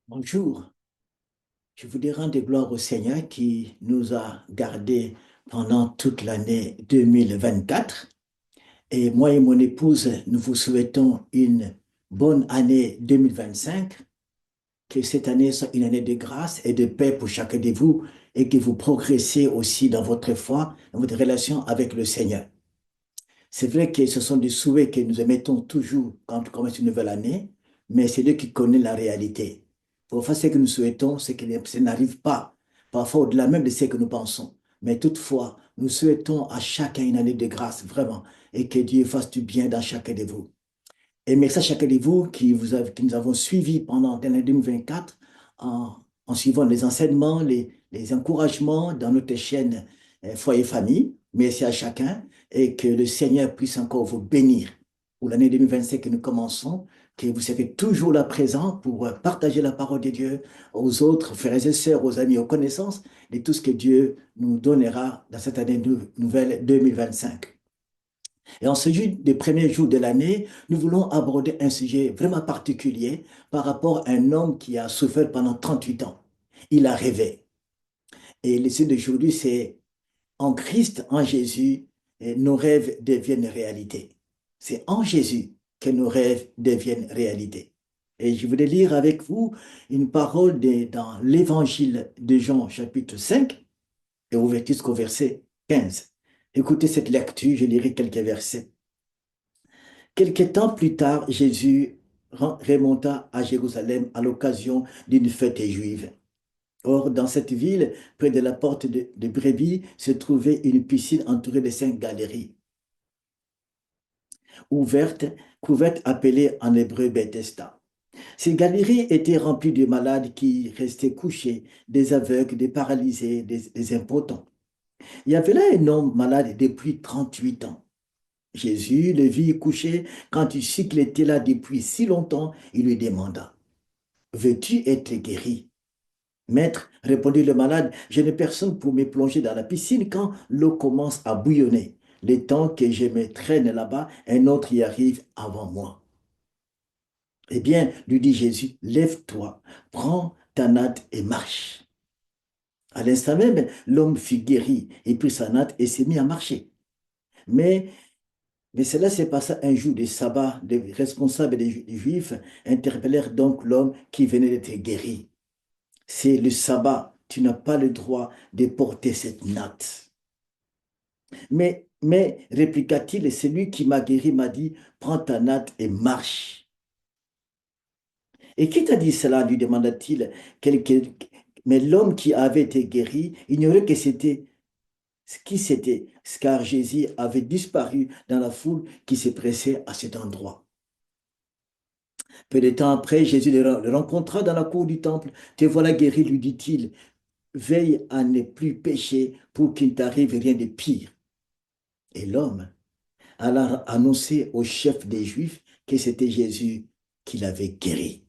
Bonjour, je voudrais rendre gloire au Seigneur qui nous a gardés pendant toute l'année 2024. Et moi et mon épouse, nous vous souhaitons une bonne année 2025. Que cette année soit une année de grâce et de paix pour chacun de vous et que vous progressez aussi dans votre foi, dans votre relation avec le Seigneur. C'est vrai que ce sont des souhaits que nous émettons toujours quand on commence une nouvelle année, mais c'est Dieu qui connaît la réalité. Parfois, ce que nous souhaitons, c'est que ça n'arrive pas, parfois au-delà même de ce que nous pensons. Mais toutefois, nous souhaitons à chacun une année de grâce, vraiment, et que Dieu fasse du bien dans chacun de vous. Et merci à chacun de vous qui nous avons suivis pendant l'année 2024 en suivant les enseignements, les encouragements dans notre chaîne Foyer Famille. Merci à chacun et que le Seigneur puisse encore vous bénir pour l'année 2025 que nous commençons, que vous soyez toujours là présent pour partager la parole de Dieu aux autres frères et sœurs, aux amis, aux connaissances de tout ce que Dieu nous donnera dans cette année nouvelle 2025. Et en ce jour des premiers jours de l'année, nous voulons aborder un sujet vraiment particulier par rapport à un homme qui a souffert pendant 38 ans. Il a rêvé. Et le sujet d'aujourd'hui, c'est en Christ, en Jésus, nos rêves deviennent réalité. C'est en Jésus que nos rêves deviennent réalité. Et je voulais lire avec vous une parole dans l'évangile de Jean, chapitre 5, et ouverture jusqu'au verset 15. Écoutez cette lecture, je lirai quelques versets. Quelque temps plus tard, Jésus remonta à Jérusalem à l'occasion d'une fête juive. Or, dans cette ville, près de la porte de Brebis, se trouvait une piscine entourée de 5 galeries, ouvertes, couvertes, appelées en hébreu Bethesda. Ces galeries étaient remplies de malades qui restaient couchés, des aveugles, des paralysés, des impotents. Il y avait là un homme malade depuis 38 ans. Jésus le vit couché. Quand il sut qu'il était là depuis si longtemps, il lui demanda, veux-tu être guéri? Maître, répondit le malade, je n'ai personne pour me plonger dans la piscine quand l'eau commence à bouillonner. Le temps que je me traîne là-bas, un autre y arrive avant moi. Eh bien, lui dit Jésus, lève-toi, prends ta natte et marche. À l'instant même, l'homme fut guéri et prit sa natte et s'est mis à marcher. Mais Mais cela s'est passé un jour de sabbat. Les responsables des Juifs interpellèrent donc l'homme qui venait d'être guéri. C'est le sabbat. Tu n'as pas le droit de porter cette natte. Mais répliqua-t-il, celui qui m'a guéri m'a dit, prends ta natte et marche. Et qui t'a dit cela, lui demanda-t-il. Mais l'homme qui avait été guéri ignorait que c'était ce qui c'était, car Jésus avait disparu dans la foule qui se pressait à cet endroit. Peu de temps après, Jésus le rencontra dans la cour du temple. Te voilà guéri, lui dit-il. Veille à ne plus pécher pour qu'il ne t'arrive rien de pire. Et l'homme alla annoncer au chef des Juifs que c'était Jésus qui l'avait guéri.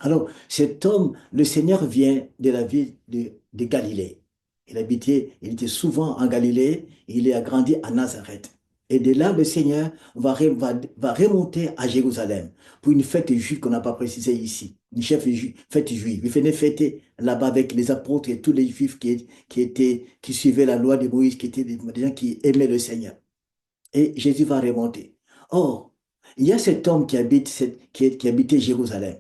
Alors, cet homme, le Seigneur vient de la ville de Galilée. Il était souvent en Galilée, il a grandi à Nazareth. Et de là, le Seigneur va remonter à Jérusalem pour une fête juive qu'on n'a pas précisée ici, fête juive. Il venait fêter là-bas avec les apôtres et tous les juifs qui suivaient la loi de Moïse, qui étaient des gens qui aimaient le Seigneur. Et Jésus va remonter. Or, il y a cet homme qui habitait Jérusalem.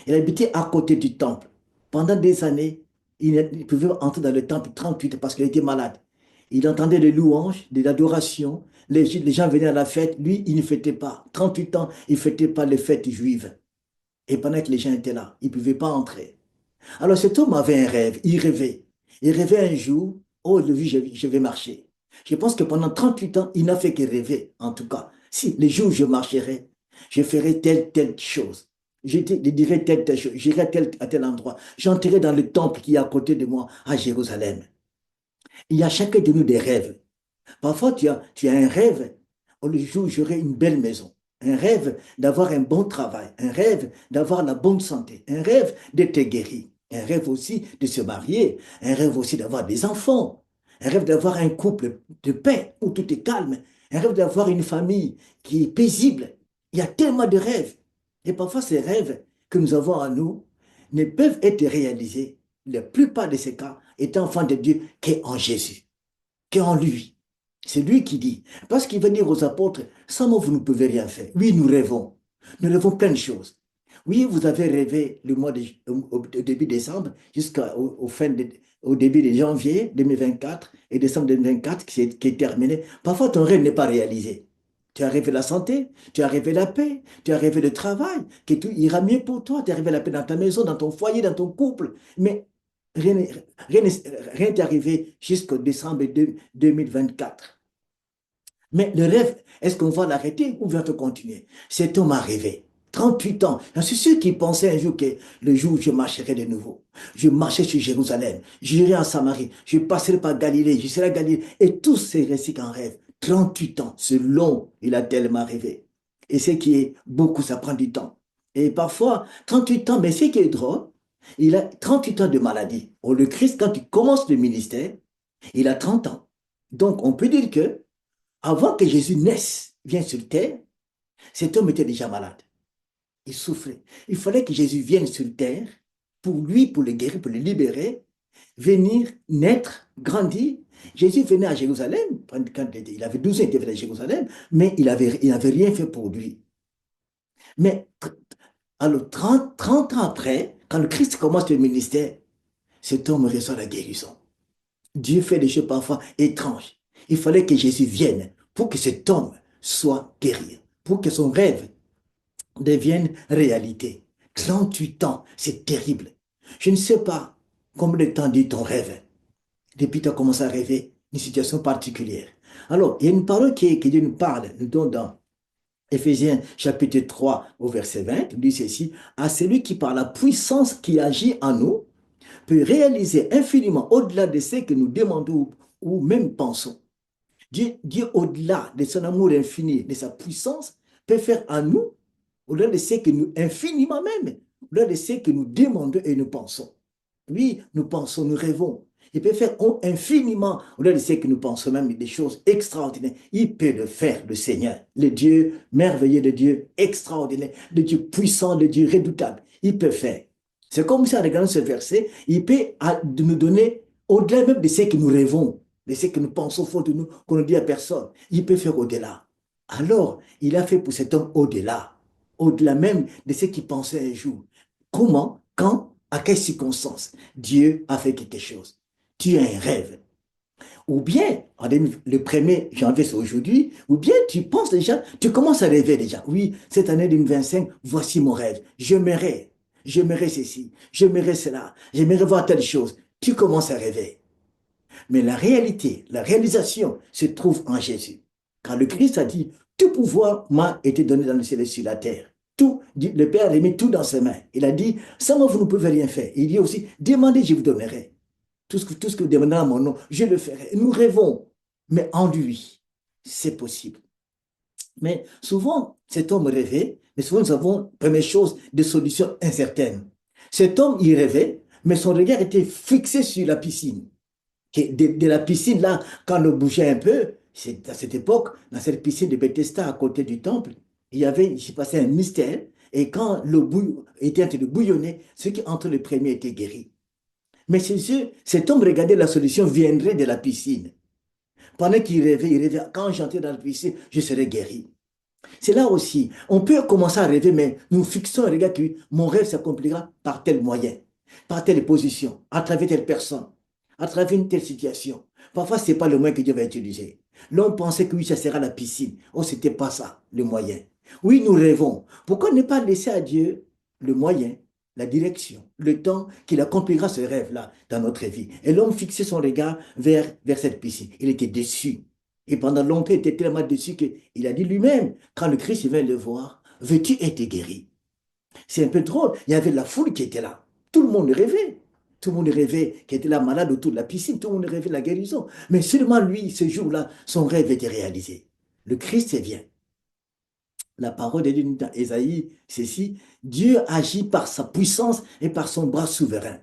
Il habitait à côté du temple. Pendant des années, il pouvait entrer dans le temple 38 parce qu'il était malade. Il entendait les louanges, de l'adoration. Les gens venaient à la fête. Lui, il ne fêtait pas. 38 ans, il ne fêtait pas les fêtes juives. Et pendant que les gens étaient là, il ne pouvait pas entrer. Alors cet homme avait un rêve. Il rêvait. Il rêvait un jour, oh, je vais marcher. Je pense que pendant 38 ans, il n'a fait que rêver, en tout cas. Si les jours où je marcherai, je ferai telle chose. Je dirai telle chose. J'irai à tel endroit. J'entrerai dans le temple qui est à côté de moi, à Jérusalem. Il y a chacun de nous des rêves. Parfois, tu as un rêve, oh, le jour où j'aurai une belle maison. Un rêve d'avoir un bon travail. Un rêve d'avoir la bonne santé. Un rêve d'être guéri. Un rêve aussi de se marier. Un rêve aussi d'avoir des enfants. Un rêve d'avoir un couple de paix où tout est calme. Un rêve d'avoir une famille qui est paisible. Il y a tellement de rêves. Et parfois, ces rêves que nous avons en nous, ne peuvent être réalisés, la plupart de ces cas, étant enfant de Dieu, qu'est en Jésus, qu'est en lui. C'est lui qui dit. Parce qu'il va dire aux apôtres, sans moi, vous ne pouvez rien faire. Oui, nous rêvons. Nous rêvons plein de choses. Oui, vous avez rêvé le mois au début décembre au début de janvier 2024 et décembre 2024 qui est terminé. Parfois, ton rêve n'est pas réalisé. Tu as rêvé la santé, tu as rêvé la paix, tu as rêvé le travail, que tout ira mieux pour toi, tu as rêvé la paix dans ta maison, dans ton foyer, dans ton couple. Mais rien n'est arrivé jusqu'au décembre 2024. Mais le rêve, est-ce qu'on va l'arrêter ou va-t-on continuer? Cet homme a rêvé. 38 ans. Je suis sûr qu'il pensait un jour que le jour où je marcherai de nouveau, je marcherai sur Jérusalem, j'irai en Samarie, je passerai par Galilée, je serai à Galilée. Et tous ces récits qu'en rêve. 38 ans, c'est long, il a tellement rêvé. Et ce qui est beaucoup, ça prend du temps. Et parfois, 38 ans, mais ce qui est drôle, il a 38 ans de maladie. Oh, le Christ, quand il commence le ministère, il a 30 ans. Donc, on peut dire que avant que Jésus naisse, vienne sur terre, cet homme était déjà malade. Il souffrait. Il fallait que Jésus vienne sur terre pour lui, pour le guérir, pour le libérer, venir, naître, grandir. Jésus venait à Jérusalem, quand il avait 12 ans, il était venu à Jérusalem, mais il n'avait rien fait pour lui. Mais alors, 30 ans après, quand le Christ commence le ministère, cet homme reçoit la guérison. Dieu fait des choses parfois étranges. Il fallait que Jésus vienne pour que cet homme soit guéri, pour que son rêve devienne réalité. 38 ans, c'est terrible. Je ne sais pas combien de temps dit ton rêve depuis que tu as commencé à rêver une situation particulière. Alors, il y a une parole qui Dieu nous parle, nous donne dans Éphésiens chapitre 3 au verset 20, il dit ceci, à celui qui par la puissance qui agit en nous peut réaliser infiniment au-delà de ce que nous demandons ou même pensons. Dieu, au-delà de son amour infini, de sa puissance, peut faire en nous, au-delà de ce que nous, infiniment même, au-delà de ce que nous demandons et nous pensons. Oui, nous pensons, nous rêvons. Il peut faire infiniment, au-delà de ce que nous pensons, même des choses extraordinaires. Il peut le faire, le Seigneur, le Dieu merveilleux, le Dieu extraordinaire, le Dieu puissant, le Dieu redoutable. Il peut faire. C'est comme ça, en regardant ce verset, il peut nous donner, au-delà même de ce que nous rêvons, de ce que nous pensons fort de nous, qu'on ne dit à personne. Il peut faire au-delà. Alors, il a fait pour cet homme au-delà, au-delà même de ce qu'il pensait un jour. Comment, quand, à quelles circonstances Dieu a fait quelque chose. Tu as un rêve. Ou bien, le 1er janvier, c'est aujourd'hui, ou bien tu penses déjà, tu commences à rêver déjà. Oui, cette année 2025, voici mon rêve. J'aimerais ceci, j'aimerais cela, j'aimerais voir telle chose. Tu commences à rêver. Mais la réalité, la réalisation se trouve en Jésus. Quand le Christ a dit, tout pouvoir m'a été donné dans le ciel et sur la terre. Tout, le Père a mis tout dans ses mains. Il a dit, sans moi, vous ne pouvez rien faire. Il dit aussi, demandez, je vous donnerai. Tout ce que vous demandez à mon nom, je le ferai. Nous rêvons, mais en lui, c'est possible. Mais souvent, cet homme rêvait, mais souvent nous avons, première chose, des solutions incertaines. Cet homme, il rêvait, mais son regard était fixé sur la piscine. De la piscine, là, quand on bougeait un peu, c'est à cette époque, dans cette piscine de Bethesda, à côté du temple, il s'est passé un mystère, et quand l'eau était en train de bouillonner, ceux qui entraient le premier étaient guéris. Mais cet homme regardait la solution viendrait de la piscine. Pendant qu'il rêvait, il rêvait, quand j'entrais dans la piscine, je serais guéri. C'est là aussi, on peut commencer à rêver, mais nous fixons un regard que mon rêve s'accomplira par tel moyen, par telle position, à travers telle personne, à travers une telle situation. Parfois, ce n'est pas le moyen que Dieu va utiliser. L'homme pensait que oui, ça sera la piscine. Oh, ce n'était pas ça, le moyen. Oui, nous rêvons. Pourquoi ne pas laisser à Dieu le moyen, la direction, le temps qu'il accomplira ce rêve-là dans notre vie? Et l'homme fixait son regard vers cette piscine. Il était déçu. Et pendant longtemps, il était tellement déçu qu'il a dit lui-même, quand le Christ vint le voir, veux-tu être guéri? C'est un peu drôle. Il y avait la foule qui était là. Tout le monde rêvait. Tout le monde rêvait qu'il était là malade autour de la piscine. Tout le monde rêvait de la guérison. Mais seulement lui, ce jour-là, son rêve était réalisé. Le Christ vient. La parole de Dieu dans Ésaïe, c'est ici, Dieu agit par sa puissance et par son bras souverain.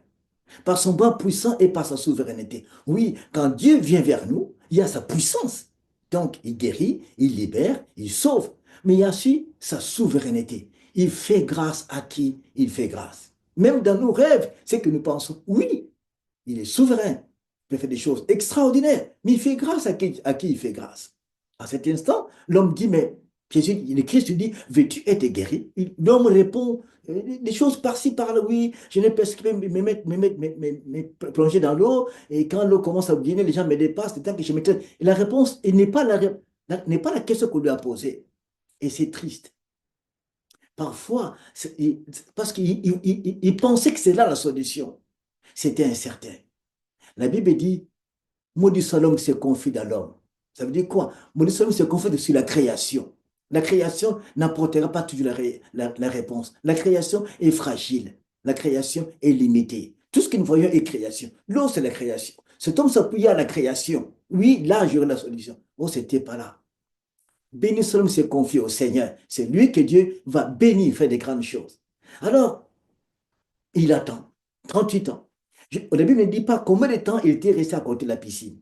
Par son bras puissant et par sa souveraineté. Oui, quand Dieu vient vers nous, il y a sa puissance. Donc, il guérit, il libère, il sauve. Mais il y a aussi sa souveraineté. Il fait grâce à qui il fait grâce. Même dans nos rêves, c'est que nous pensons, oui, il est souverain, il peut faire des choses extraordinaires, mais il fait grâce à qui il fait grâce. À cet instant, l'homme dit, mais Jésus, le Christ lui dit, veux-tu être guéri? L'homme répond, des choses par-ci, par-là, oui, je n'ai pas ce qui peut plonger dans l'eau, et quand l'eau commence à bouillonner, les gens me dépassent, c'est temps que je me traîne. Et la réponse n'est pas la question qu'on lui a posée. Et c'est triste. Parfois, parce qu'il pensait que c'est là la solution. C'était incertain. La Bible dit, maudit soit l'homme qui se confie dans l'homme. Ça veut dire quoi? Maudit soit l'homme qui se confie sur la création. La création n'apportera pas toujours la réponse. La création est fragile. La création est limitée. Tout ce que nous voyons est création. L'eau, c'est la création. Cet homme s'appuyait à la création. Oui, là, j'aurai la solution. Oh, c'était pas là. Béni soit l'homme qui se confie au Seigneur. C'est lui que Dieu va bénir, faire des grandes choses. Alors, il attend. 38 ans. Au début, il ne me dit pas combien de temps il était resté à côté de la piscine.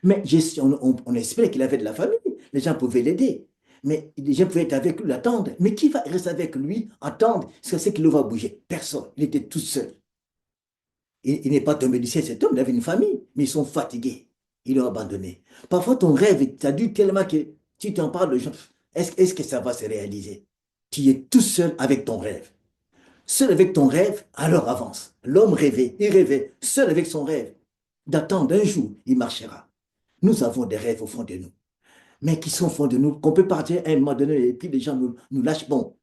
Mais on espérait qu'il avait de la famille. Les gens pouvaient l'aider. Mais les gens pouvaient être avec lui, l'attendre. Mais qui va rester avec lui, attendre, ce que c'est qu'il va bouger? Personne. Il était tout seul. Il n'est pas tombé du ciel, cet homme, il avait une famille, mais ils sont fatigués. Ils l'ont abandonné. Parfois, ton rêve, tu as dû tellement que tu t'en parles, les gens, est-ce que ça va se réaliser? Tu es tout seul avec ton rêve. Seul avec ton rêve, alors avance. L'homme rêvait, il rêvait, seul avec son rêve. D'attendre un jour, il marchera. Nous avons des rêves au fond de nous, mais qui sont au fond de nous, qu'on peut partir à un moment donné, et puis les gens nous lâchent. Bon,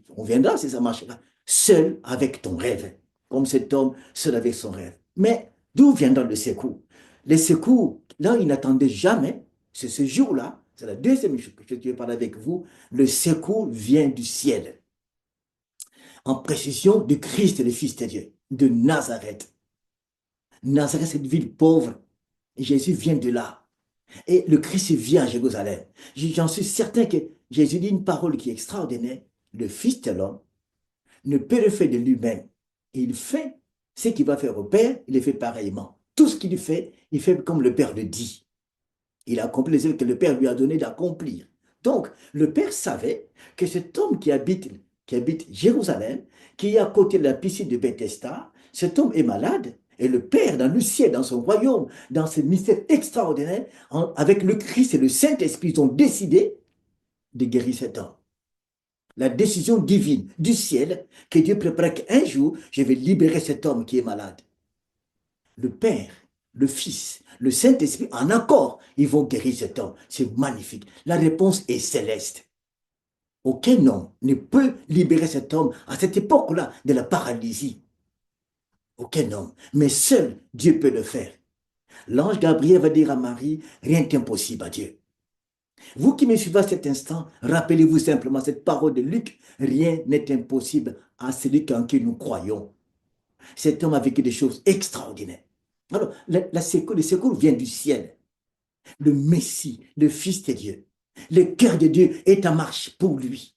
on viendra si ça marchera. Seul avec ton rêve, comme cet homme, seul avec son rêve. Mais d'où viendra le secours? Les secours, là, ils n'attendaient jamais. C'est ce jour-là, c'est la deuxième chose que je vais parler avec vous. Le secours vient du ciel. En précision du Christ, le Fils de Dieu, de Nazareth. Nazareth, c'est une ville pauvre. Et Jésus vient de là. Et le Christ vient à Jérusalem. J'en suis certain que Jésus dit une parole qui est extraordinaire. Le Fils de l'homme ne peut le faire de lui-même. Il fait ce qu'il va faire au Père, il le fait pareillement. Tout ce qu'il fait, il fait comme le Père le dit. Il accomplit les œuvres que le Père lui a donné d'accomplir. Donc, le Père savait que cet homme qui habite Jérusalem, qui est à côté de la piscine de Bethesda, cet homme est malade. Et le Père, dans le ciel, dans son royaume, dans ce mystère extraordinaire, avec le Christ et le Saint-Esprit, ils ont décidé de guérir cet homme. La décision divine du ciel, que Dieu prépare qu'un jour, je vais libérer cet homme qui est malade. Le Père, le Fils, le Saint-Esprit, en accord, ils vont guérir cet homme. C'est magnifique. La réponse est céleste. Aucun homme ne peut libérer cet homme à cette époque-là de la paralysie. Aucun homme. Mais seul Dieu peut le faire. L'ange Gabriel va dire à Marie, rien n'est impossible à Dieu. Vous qui me suivez à cet instant, rappelez-vous simplement cette parole de Luc, rien n'est impossible à celui en qui nous croyons. Cet homme a vécu des choses extraordinaires. Alors, le secours vient du ciel. Le Messie, le Fils de Dieu. Le cœur de Dieu est en marche pour lui.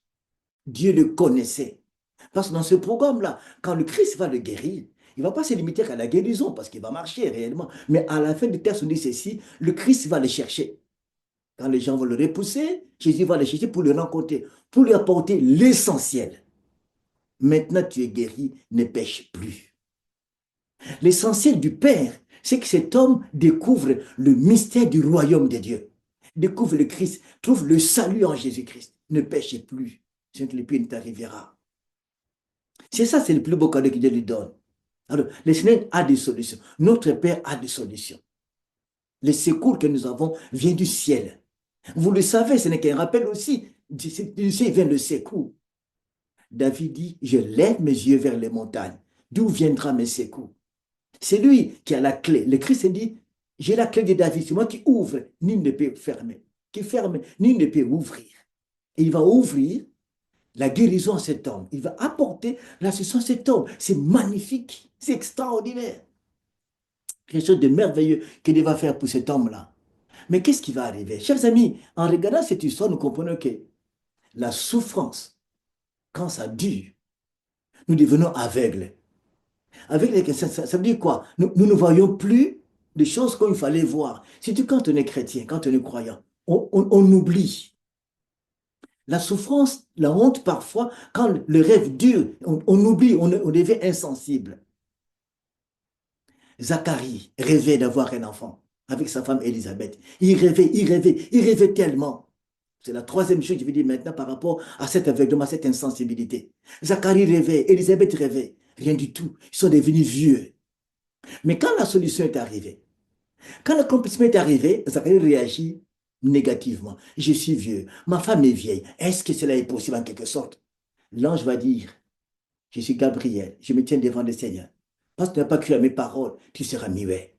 Dieu le connaissait. Parce que dans ce programme-là, quand le Christ va le guérir, il ne va pas se limiter à la guérison parce qu'il va marcher réellement. Mais à la fin du texte, on dit ceci, le Christ va le chercher. Quand les gens vont le repousser, Jésus va le chercher pour le rencontrer, pour lui apporter l'essentiel. Maintenant, tu es guéri, ne pêche plus. L'essentiel du Père, c'est que cet homme découvre le mystère du royaume de Dieu. Découvre le Christ, trouve le salut en Jésus-Christ. Ne pêchez plus, sinon le pire ne t'arrivera. C'est ça, c'est le plus beau cadeau que Dieu lui donne. Alors, le Seigneur a des solutions. Notre Père a des solutions. Le secours que nous avons vient du ciel. Vous le savez, ce n'est qu'un rappel aussi. Du ciel vient le secours. David dit, je lève mes yeux vers les montagnes. D'où viendra mes secours? C'est lui qui a la clé. Le Christ dit, j'ai la clé de David. C'est moi qui ouvre, nul ne peut fermer. Qui ferme, nul ne peut ouvrir. Et il va ouvrir la guérison à cet homme. Il va apporter la solution à cet homme. C'est magnifique. C'est extraordinaire. Quelque chose de merveilleux qu'il va faire pour cet homme-là. Mais qu'est-ce qui va arriver? Chers amis, en regardant cette histoire, nous comprenons que la souffrance, quand ça dure, nous devenons aveugles. Aveugles, ça veut dire quoi? Nous ne voyons plus des choses comme il fallait voir. Surtout quand on est chrétien, quand on est croyant. On oublie. La souffrance, la honte parfois, quand le rêve dure, on oublie, on devient insensible. Zacharie rêvait d'avoir un enfant avec sa femme Élisabeth. Il rêvait tellement. C'est la troisième chose que je veux dire maintenant par rapport à cet aveuglement, à cette insensibilité. Zacharie rêvait, Élisabeth rêvait. Rien du tout. Ils sont devenus vieux. Mais quand la solution est arrivée, quand l'accomplissement est arrivé, Zacharie réagit négativement. Je suis vieux, ma femme est vieille. Est-ce que cela est possible en quelque sorte? L'ange va dire, je suis Gabriel, je me tiens devant le Seigneur. Parce que tu n'as pas cru à mes paroles, tu seras muet.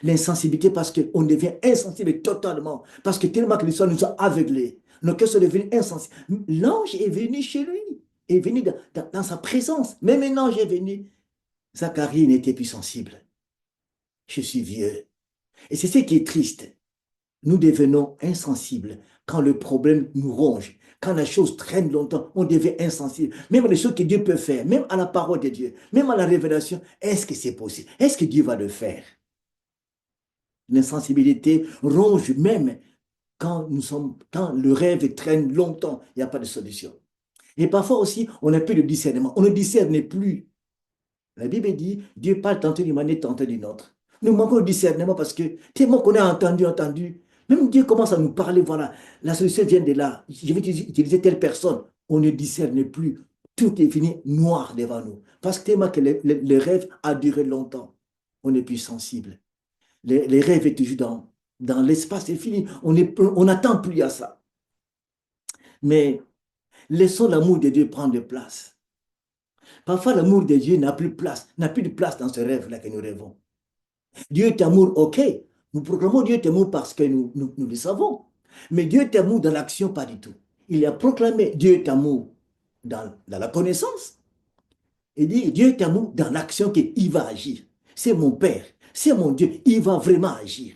L'insensibilité parce qu'on devient insensible totalement. Parce que tellement que l'histoire nous a aveuglés. Nos cœurs sont devenus insensibles. L'ange est venu chez lui, est venu dans sa présence. Même un ange est venu. Zacharie n'était plus sensible. Je suis vieux. Et c'est ce qui est triste. Nous devenons insensibles quand le problème nous ronge. Quand la chose traîne longtemps, on devient insensible. Même les choses que Dieu peut faire, même à la parole de Dieu, même à la révélation, est-ce que c'est possible? Est-ce que Dieu va le faire? L'insensibilité ronge même quand le rêve traîne longtemps, il n'y a pas de solution. Et parfois aussi, on n'a plus de discernement. On ne discerne plus. La Bible dit, Dieu parle tantôt d'une manière, tantôt d'une autre. Nous manquons de discernement parce que tellement qu'on a entendu. Même Dieu commence à nous parler, voilà, la solution vient de là. Je vais utiliser telle personne. On ne discerne plus. Tout est fini noir devant nous. Parce que tellement que le rêve a duré longtemps. On n'est plus sensible. Les rêves est toujours dans l'espace, c'est fini. On n'attend plus à ça. Mais laissons l'amour de Dieu prendre place. Parfois, l'amour de Dieu n'a plus de place dans ce rêve-là que nous rêvons. Dieu est amour, ok. Nous proclamons Dieu est amour parce que nous le savons. Mais Dieu est amour dans l'action, pas du tout. Il a proclamé Dieu est amour dans la connaissance. Il dit Dieu est amour dans l'action qu'il va agir. C'est mon Père, c'est mon Dieu, il va vraiment agir.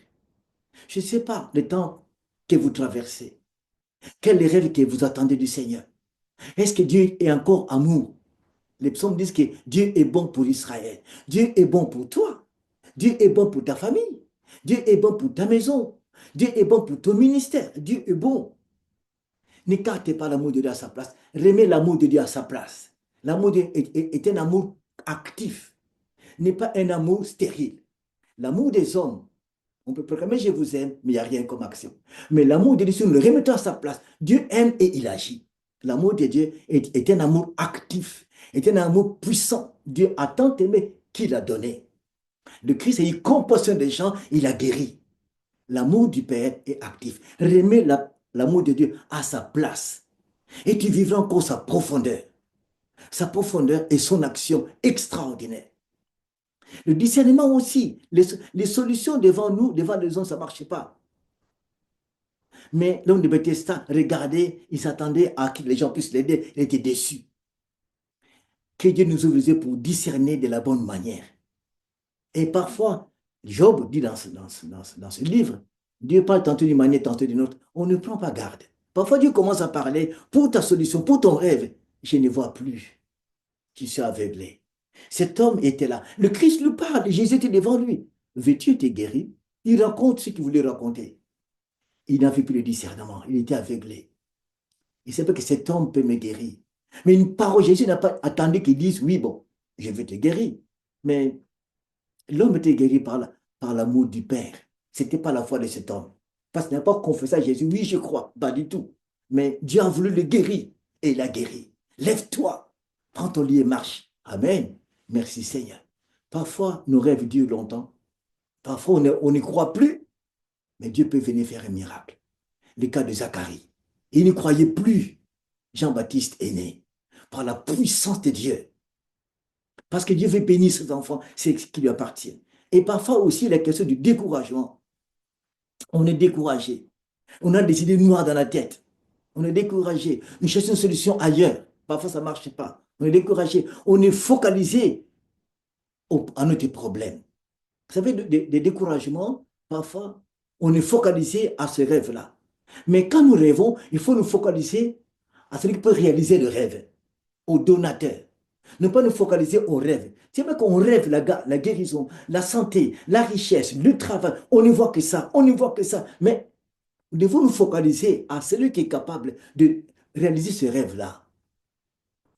Je ne sais pas le temps que vous traversez. Quel est le rêve que vous attendez du Seigneur? Est-ce que Dieu est encore amour? Les psaumes disent que Dieu est bon pour Israël. Dieu est bon pour toi. Dieu est bon pour ta famille. Dieu est bon pour ta maison. Dieu est bon pour ton ministère. Dieu est bon. N'écartez pas l'amour de Dieu à sa place. Remets l'amour de Dieu à sa place. L'amour de Dieu est un amour actif. N'est pas un amour stérile. L'amour des hommes, on peut proclamer je vous aime, mais il n'y a rien comme action. Mais l'amour de Dieu, si nous le remettons à sa place, Dieu aime et il agit. L'amour de Dieu est un amour actif, est un amour puissant. Dieu a tant aimé qu'il a donné. Le Christ a eu compassion des gens, il a guéri. L'amour du Père est actif. Remets l'amour de Dieu à sa place. Et tu vivras encore sa profondeur. Sa profondeur et son action extraordinaire. Le discernement aussi, les solutions devant nous, devant les hommes, ça ne marchait pas. Mais l'homme de Bethesda regardait, il s'attendait à que les gens puissent l'aider, il était déçu. Que Dieu nous ouvre les yeux pour discerner de la bonne manière. Et parfois, Job dit dans ce livre, Dieu parle tantôt d'une manière, tantôt d'une autre, on ne prend pas garde. Parfois, Dieu commence à parler pour ta solution, pour ton rêve. Je ne vois plus, je suis aveuglé. Cet homme était là. Le Christ lui parle, Jésus était devant lui. Veux-tu être guéri? Il raconte ce qu'il voulait raconter. Il n'avait plus le discernement, il était aveuglé. Il savait que cet homme peut me guérir. Mais une parole, Jésus n'a pas attendu qu'il dise, oui, bon, je vais te guérir. Mais l'homme était guéri par l'amour du Père. Ce n'était pas la foi de cet homme. Parce qu'il n'a pas confessé à Jésus, oui, je crois, pas du tout. Mais Dieu a voulu le guérir et il a guéri. Lève-toi, prends ton lit et marche. Amen. Merci Seigneur. Parfois, nos rêves durent longtemps. Parfois, on n'y croit plus. Mais Dieu peut venir faire un miracle. Le cas de Zacharie. Il ne croyait plus. Jean-Baptiste est né par la puissance de Dieu. Parce que Dieu veut bénir ses enfants, c'est ce qui lui appartient. Et parfois aussi la question du découragement. On est découragé. On a décidé noir dans la tête. On est découragé. Nous cherchons une solution ailleurs. Parfois ça ne marche pas. On est découragé. On est focalisé à notre problème. Vous savez, des découragements, parfois, on est focalisé à ce rêve-là. Mais quand nous rêvons, il faut nous focaliser à celui qui peut réaliser le rêve, au donateur. Ne pas nous focaliser au rêve. C'est vrai qu'on rêve la guérison, la santé, la richesse, le travail. On ne voit que ça, on ne voit que ça. Mais nous devons nous focaliser à celui qui est capable de réaliser ce rêve-là,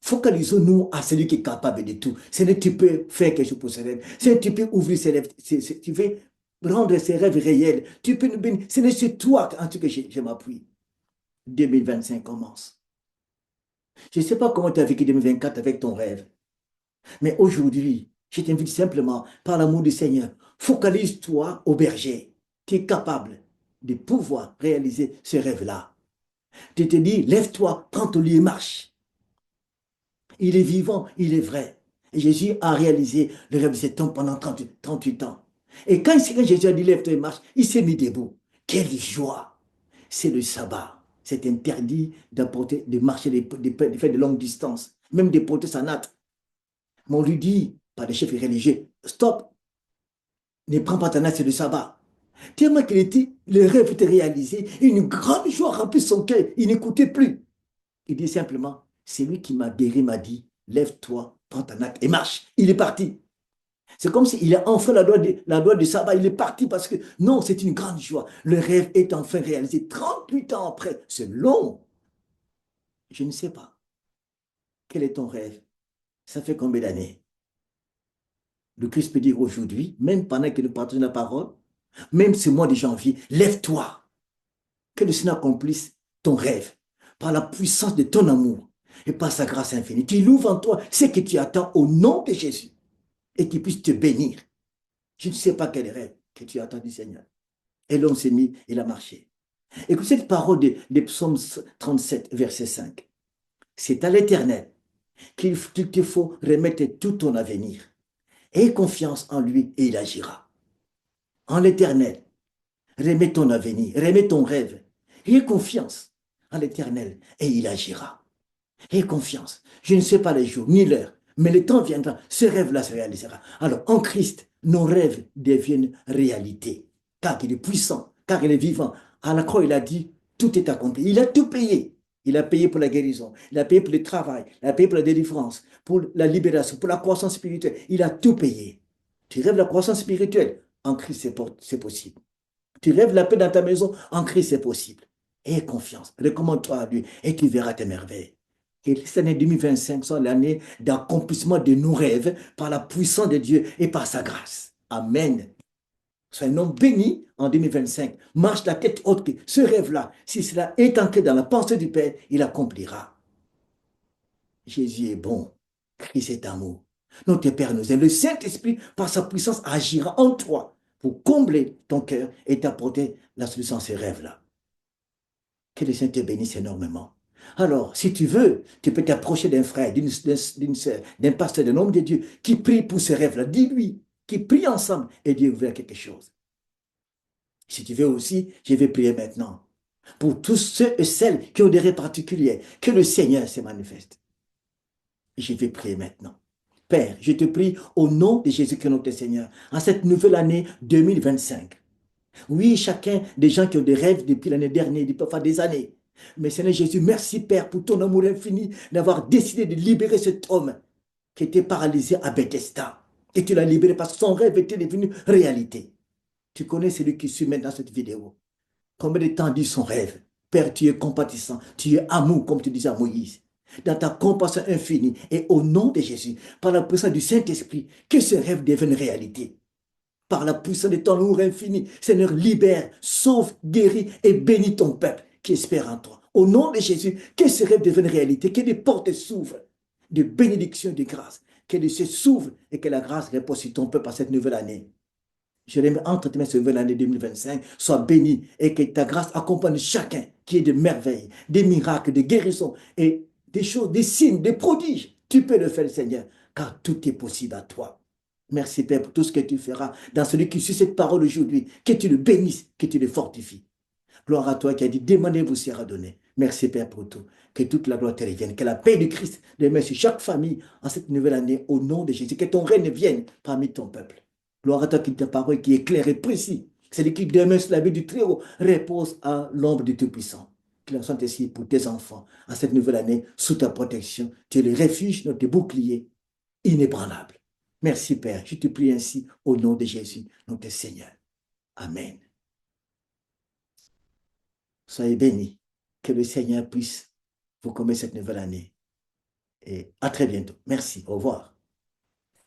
focalisons-nous à celui qui est capable de tout. C'est tu peux faire quelque chose pour ce rêve. C'est tu peux ouvrir ses rêves. Tu veux rendre ses rêves réels. Tu peux nous bénir. C'est sur toi en tout cas je m'appuie. 2025 commence. Je ne sais pas comment tu as vécu 2024 avec ton rêve, mais aujourd'hui, je t'invite simplement, par l'amour du Seigneur, focalise-toi au berger. Tu es capable de pouvoir réaliser ce rêve-là. Tu te dis, lève-toi, prends ton lit et marche. Il est vivant, il est vrai. Et Jésus a réalisé le rêve de cet homme pendant 38 ans. Et quand Jésus a dit lève-toi et marche, il s'est mis debout. Quelle joie! C'est le sabbat. C'est interdit d'apporter, de marcher, de faire de longues distances, même de porter sa natte. Mais on lui dit, par des chefs religieux, stop, ne prends pas ta natte, c'est le sabbat. Tellement qu'il était, le rêve était réalisé, une grande joie remplit son cœur, il n'écoutait plus. Il dit simplement, c'est lui qui m'a guéri, m'a dit, lève-toi, prends ta natte et marche. Il est parti. C'est comme s'il a enfin la loi du sabbat. Il est parti parce que, non, c'est une grande joie. Le rêve est enfin réalisé 38 ans après. C'est long. Je ne sais pas. Quel est ton rêve? Ça fait combien d'années? Le Christ peut dire aujourd'hui, même pendant que nous partageons la parole, même ce mois de janvier, lève-toi. Que le Seigneur accomplisse ton rêve par la puissance de ton amour et par sa grâce infinie. Tu l'ouvres en toi ce que tu attends au nom de Jésus et qu'il puisse te bénir. Je ne sais pas quel rêve que tu attends du Seigneur. Et l'homme s'est mis, il a marché. Écoute cette parole de Psaume 37, verset 5. C'est à l'Éternel qu'il te faut remettre tout ton avenir. Aie confiance en lui et il agira. En l'Éternel, remets ton avenir, remets ton rêve. Aie confiance en l'Éternel et il agira. Aie confiance. Je ne sais pas les jours ni l'heure, mais le temps viendra. Ce rêve-là se réalisera. Alors, en Christ, nos rêves deviennent réalité. Car il est puissant, car il est vivant. À la croix, il a dit, tout est accompli. Il a tout payé. Il a payé pour la guérison, il a payé pour le travail, il a payé pour la délivrance, pour la libération, pour la croissance spirituelle. Il a tout payé. Tu rêves la croissance spirituelle? En Christ, c'est possible. Tu rêves la paix dans ta maison? En Christ, c'est possible. Aie confiance, recommande-toi à lui et tu verras tes merveilles. Et cette année 2025 soit l'année d'accomplissement de nos rêves par la puissance de Dieu et par sa grâce. Amen. Sois un homme béni en 2025. Marche la tête haute. Ce rêve-là, si cela est ancré dans la pensée du Père, il accomplira. Jésus est bon. Christ est amour. Notre Père nous aime. Le Saint-Esprit, par sa puissance, agira en toi pour combler ton cœur et t'apporter la solution à ces rêves-là. Que le Seigneur te bénisse énormément. Alors, si tu veux, tu peux t'approcher d'un frère, d'une sœur, d'un pasteur, d'un homme de Dieu qui prie pour ce rêve-là. Dis-lui, qui prie ensemble et Dieu ouvre quelque chose. Si tu veux aussi, je vais prier maintenant. Pour tous ceux et celles qui ont des rêves particuliers, que le Seigneur se manifeste. Je vais prier maintenant. Père, je te prie au nom de Jésus-Christ notre Seigneur, en cette nouvelle année 2025. Oui, chacun des gens qui ont des rêves depuis l'année dernière, depuis parfois des années. Mais Seigneur Jésus, merci Père pour ton amour infini d'avoir décidé de libérer cet homme qui était paralysé à Bethesda. Et tu l'as libéré parce que son rêve était devenu réalité. Tu connais celui qui suit maintenant cette vidéo. Combien de temps dit son rêve? Père, tu es compatissant, tu es amour, comme tu disais à Moïse. Dans ta compassion infinie et au nom de Jésus, par la puissance du Saint-Esprit, que ce rêve devienne réalité. Par la puissance de ton amour infini, Seigneur, libère, sauve, guéris et bénis ton peuple qui espère en toi. Au nom de Jésus, que ce rêve devienne réalité, que des portes s'ouvrent de bénédiction et de grâce, que les cieux s'ouvrent et que la grâce repose sur ton peuple à cette nouvelle année. Je remets entre tes mains cette nouvelle année 2025, sois béni et que ta grâce accompagne chacun qui est de merveilles, des miracles, des guérisons et des choses, des signes, des prodiges. Tu peux le faire, Seigneur, car tout est possible à toi. Merci, Père, pour tout ce que tu feras dans celui qui suit cette parole aujourd'hui. Que tu le bénisses, que tu le fortifies. Gloire à toi qui a dit, demandez, vous sera donné. Merci, Père, pour tout. Que toute la gloire te revienne. Que la paix du Christ demeure sur chaque famille en cette nouvelle année, au nom de Jésus. Que ton règne vienne parmi ton peuple. Gloire à toi qui ta parole qui est claire et précise. Celui qui demeure sur la vie du Très-Haut repose à l'ombre du Tout-Puissant. Qu'il en soit ainsi pour tes enfants en cette nouvelle année, sous ta protection. Tu es le refuge, notre bouclier inébranlable. Merci, Père. Je te prie ainsi au nom de Jésus, notre Seigneur. Amen. Soyez bénis. Que le Seigneur puisse pour commencer cette nouvelle année. Et à très bientôt. Merci. Au revoir.